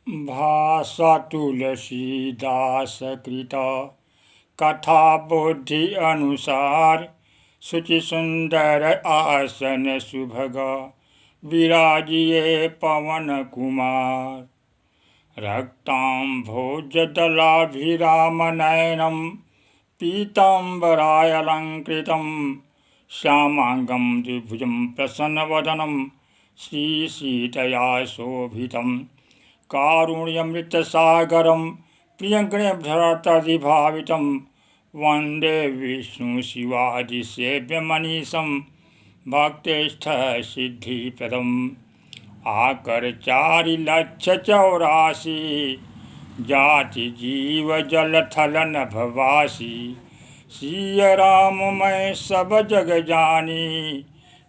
भाषा तुलसीदास कृत कथा बुद्धि अनुसार शुचि सुंदर आसन सुभग विराजिए पवन कुमार। रक्तांभोजदलाभिरामनयनं पीताम्बरालङ्कृतं श्यामांगं द्विभुजं प्रसन्नवदनं श्रीसीतया शोभितं। कारुण्यमृतसागरं प्रियङ्गणभरतदिभावितं वन्दे विष्णुशिवादिसेव्यमनीशं भक्तेष्ठसिद्धिप्रदम्। आकरचारिलक्षचौरासी जाति जीव जलथल नभवासी। सिय राम मैं सब जग जानी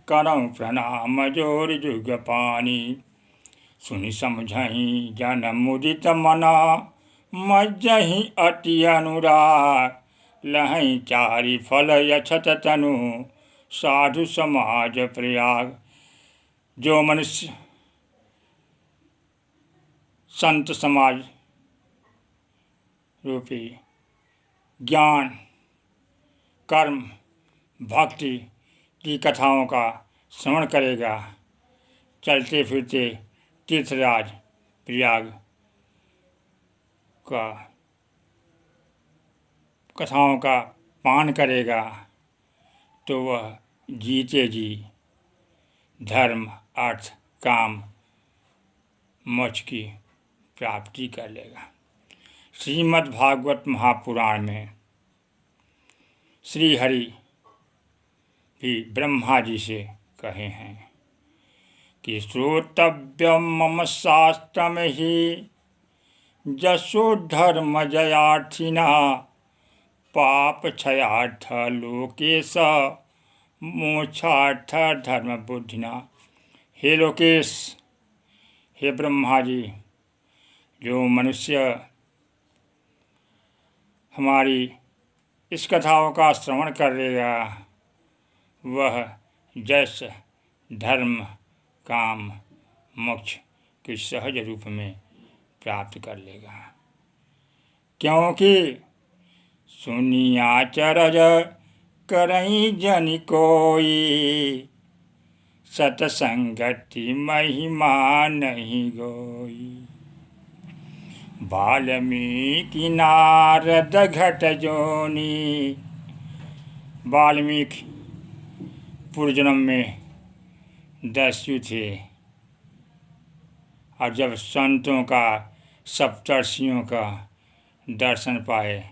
करऊँ प्रणाम जोर जुग पानी। सुनि समझहि जन मुदित मना मज्जहि अति अनुराग। लहै चारि फल यछत तनु साधु समाज प्रयाग। जो मनुष्य संत समाज रूपी ज्ञान कर्म भक्ति की कथाओं का श्रवण करेगा, चलते फिरते तीर्थराज प्रयाग का कथाओं का पान करेगा, तो वह जीते जी धर्म अर्थ काम मोक्ष की प्राप्ति कर लेगा। श्रीमद् भागवत महापुराण में श्री हरि भी ब्रह्मा जी से कहे हैं कि श्रोतव्यम मम शास्त्रम ही जसो धर्म जयार्थिना पाप क्षयार्थ लोकेश मोक्षार्थ धर्म बुद्धिना। हे लोकेश, हे ब्रह्मा जी, जो मनुष्य हमारी इस कथाओं का श्रवण करेगा वह जस धर्म काम मोक्ष के सहज रूप में प्राप्त कर लेगा। क्योंकि सुनिया चरज करई जन कोई सतसंगति महिमा नहीं गोई। वाल्मीकि नारद घट जोनी। वाल्मीकि पूर्व जन्म में दस्यु थे और जब संतों का सप्तर्षियों का दर्शन पाए,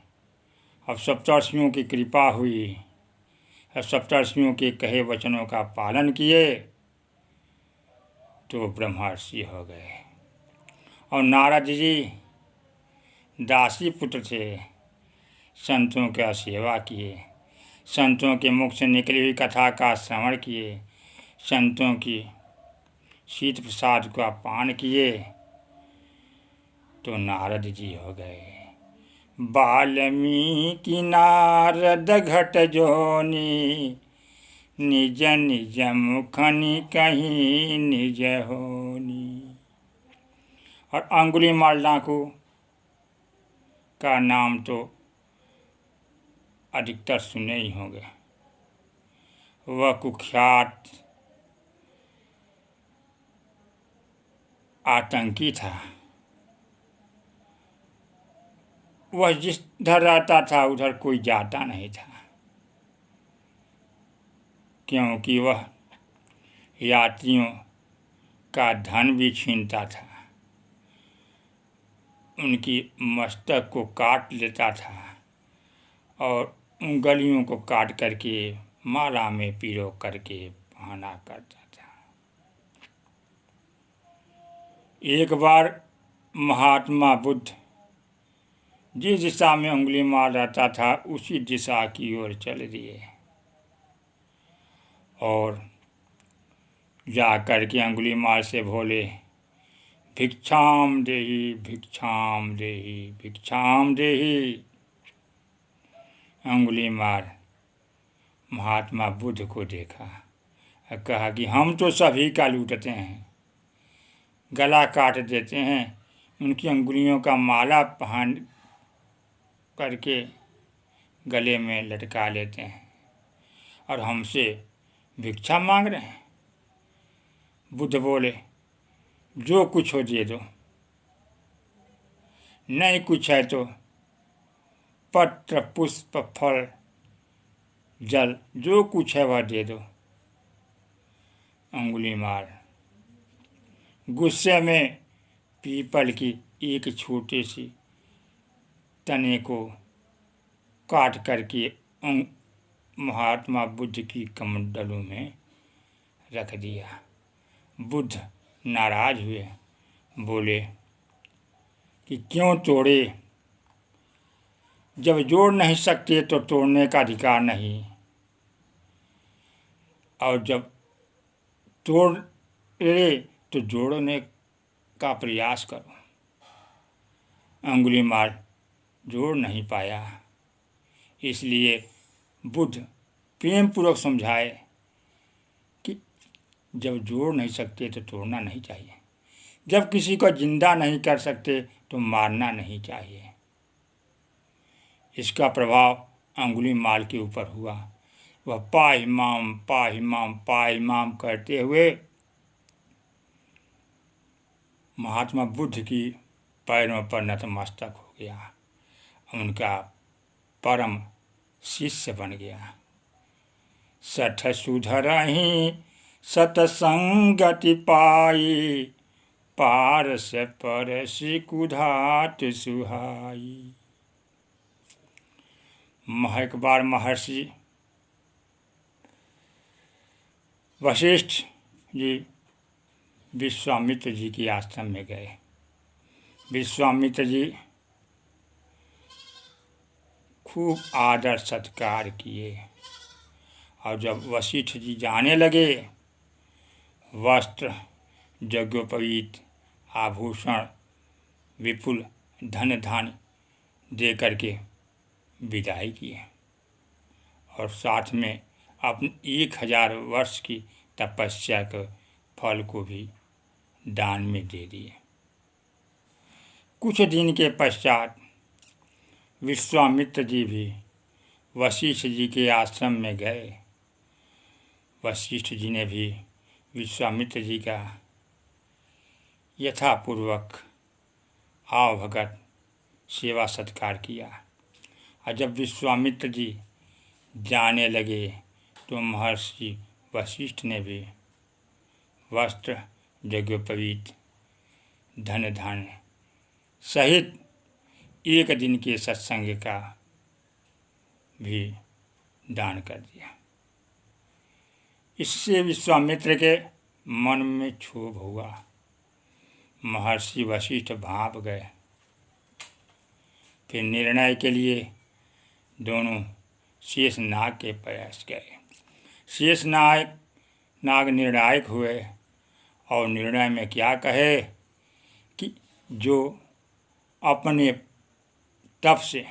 अब सप्तर्षियों की कृपा हुई, अब सप्तर्षियों के कहे वचनों का पालन किए तो ब्रह्मर्षि हो गए। और नारद जी दासी पुत्र थे, संतों का सेवा किए, संतों के मुख से निकली हुई कथा का श्रवण किए, संतों की शीत प्रसाद का पान किए तो नारद जी हो गए। वाल्मीकि नारद घट जोनी निज निज मुखनि कहीं निज होनी। और अंगुलीमाल डाकू का नाम तो अधिकतर सुने ही होंगे। वह कुख्यात आतंकी था। वह जिधर रहता था उधर कोई जाता नहीं था, क्योंकि वह यात्रियों का धन भी छीनता था, उनकी मस्तक को काट लेता था और उंगलियों को काट करके माला में पिरो करके पहना करता था। एक बार महात्मा बुद्ध जिस दिशा में उंगली मार रहता था उसी दिशा की ओर चल दिए और जा कर के अंगुली मार से बोले, भिक्षाम देहि भिक्षाम देहि भिक्षाम देहि। अंगुली मार महात्मा बुद्ध को देखा और कहा कि हम तो सभी का लूटते हैं, गला काट देते हैं, उनकी अंगुलियों का माला पहन करके गले में लटका लेते हैं और हमसे भिक्षा मांग रहे हैं। बुद्ध बोले, जो कुछ हो दे दो, नहीं कुछ है तो पत्र पुष्प फल जल जो कुछ है वह दे दो। अंगुलीमाल गुस्से में पीपल की एक छोटी सी तने को काट करके महात्मा बुद्ध की कमंडलों में रख दिया। बुद्ध नाराज हुए, बोले कि क्यों तोड़े, जब जोड़ नहीं सकते तो तोड़ने का अधिकार नहीं, और जब तोड़े तो जोड़ने का प्रयास करो। अंगुलीमाल जोड़ नहीं पाया, इसलिए बुद्ध प्रेम पूर्वक समझाए कि जब जोड़ नहीं सकते तो तोड़ना नहीं चाहिए, जब किसी को जिंदा नहीं कर सकते तो मारना नहीं चाहिए। इसका प्रभाव अंगुलीमाल के ऊपर हुआ। वह पाहिमाम पाहिमाम पाहिमाम करते हुए महात्मा बुद्ध की पैरों पर नतमस्तक हो गया, उनका परम शिष्य बन गया। सठ सुधरहि सतसंगति पाई, पारस परसि कुधाट सुहाई। एक बार महर्षि वशिष्ठ जी विश्वामित्र जी के आश्रम में गए। विश्वामित्र जी खूब आदर सत्कार किए, और जब वशिष्ठ जी जाने लगे, वस्त्र यज्ञोपवीत आभूषण विपुल धन धान्य दे करके विदाई किए, और साथ में अपने 1000 वर्ष की तपस्या के फल को भी दान में दे दिए। कुछ दिन के पश्चात विश्वामित्र जी भी वशिष्ठ जी के आश्रम में गए। वशिष्ठ जी ने भी विश्वामित्र जी का यथापूर्वक आवभगत सेवा सत्कार किया, और जब विश्वामित्र जी जाने लगे तो महर्षि वशिष्ठ ने भी वस्त्र यज्ञोपवीत धन धान्य सहित 1 दिन के सत्संग का भी दान कर दिया। इससे विश्वामित्र के मन में क्षोभ हुआ। महर्षि वशिष्ठ भाप गए। फिर निर्णय के लिए दोनों शेषनाग के पास गए। नाग निर्णायक हुए और निर्णय में क्या कहे कि जो अपने तप से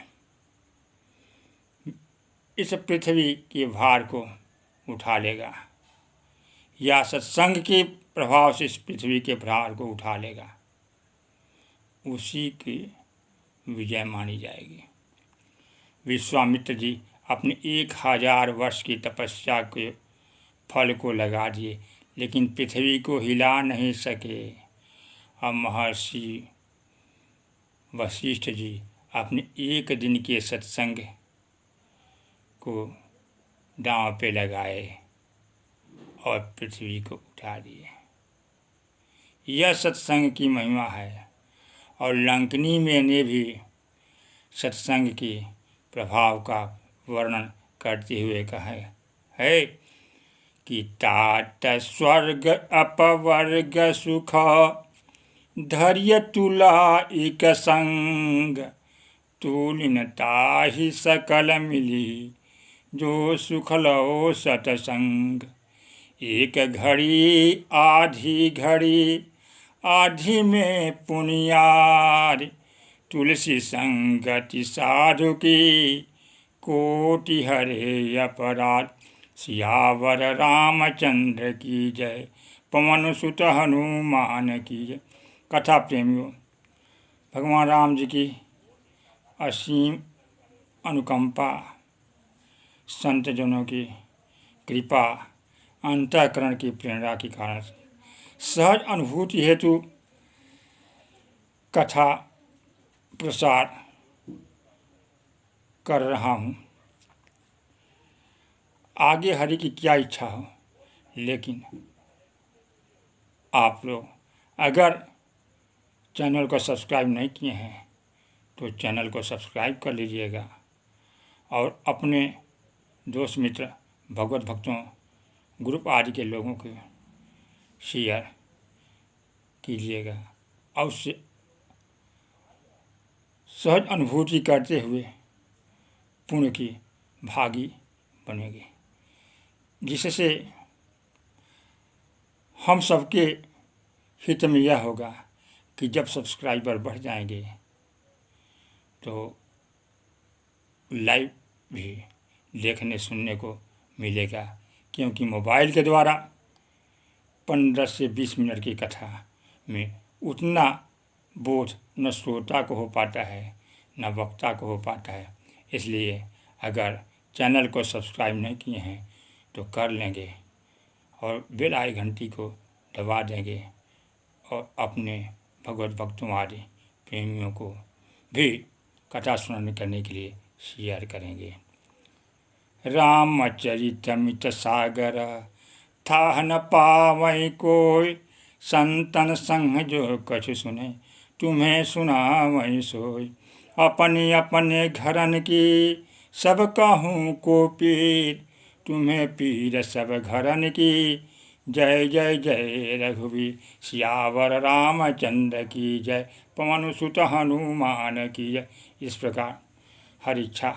इस पृथ्वी के भार को उठा लेगा, या सत्संग के प्रभाव से इस पृथ्वी के भार को उठा लेगा, उसी की विजय मानी जाएगी। विश्वामित्र जी अपने 1000 वर्ष की तपस्या के फल को लगा दिए, लेकिन पृथ्वी को हिला नहीं सके। अब महर्षि वशिष्ठ जी अपने 1 दिन के सत्संग को दांव पे लगाए और पृथ्वी को उठा दिए। यह सत्संग की महिमा है। और लंकनी में ने भी सत्संग के प्रभाव का वर्णन करते हुए कहा है कि तात स्वर्ग अपवर्ग सुख धैर्य तुला एक संग, तुलिन ताहि सकल मिली जो सुख लो सतसंग। एक घड़ी आधी घड़ी आधी में पुनियार, तुलसी संगति साधु की कोटि हरे अपराध। सियावर रामचंद्र की जय, पवन सुत हनुमान की जय। कथा प्रेमियों, भगवान राम जी की असीम अनुकंपा, संतजनों की कृपा, अंतःकरण की प्रेरणा के कारण सहज अनुभूति हेतु कथा प्रसार कर रहा हूँ। आगे हरि की क्या इच्छा हो, लेकिन आप लोग अगर चैनल को सब्सक्राइब नहीं किए हैं तो चैनल को सब्सक्राइब कर लीजिएगा और अपने दोस्त मित्र भगवत भक्तों ग्रुप आदि के लोगों को शेयर कीजिएगा और उससे सहज अनुभूति करते हुए पुण्य की भागी बनेंगे, जिससे हम सबके हित में यह होगा कि जब सब्सक्राइबर बढ़ जाएंगे तो लाइव भी देखने सुनने को मिलेगा, क्योंकि मोबाइल के द्वारा 15 से 20 मिनट की कथा में उतना बोध न श्रोता को हो पाता है न वक्ता को हो पाता है। इसलिए अगर चैनल को सब्सक्राइब नहीं किए हैं तो कर लेंगे और बेल आई घंटी को दबा देंगे और अपने भगवत भक्तों आदि प्रेमियों को भी कथा सुनने करने के लिए शेयर करेंगे। रामचरितमित सागर था न पावै कोई, संतन संग जो कछु सुने तुम्हें सुनावै सोई। अपने अपने घरन की सब कहूँ को पीर, तुम्हें पीर सब घरन की। जय जय जय रघुवीर सियावर रामचंद्र की जय, पवन सुत हनुमान की जय। इस प्रकार हर इच्छा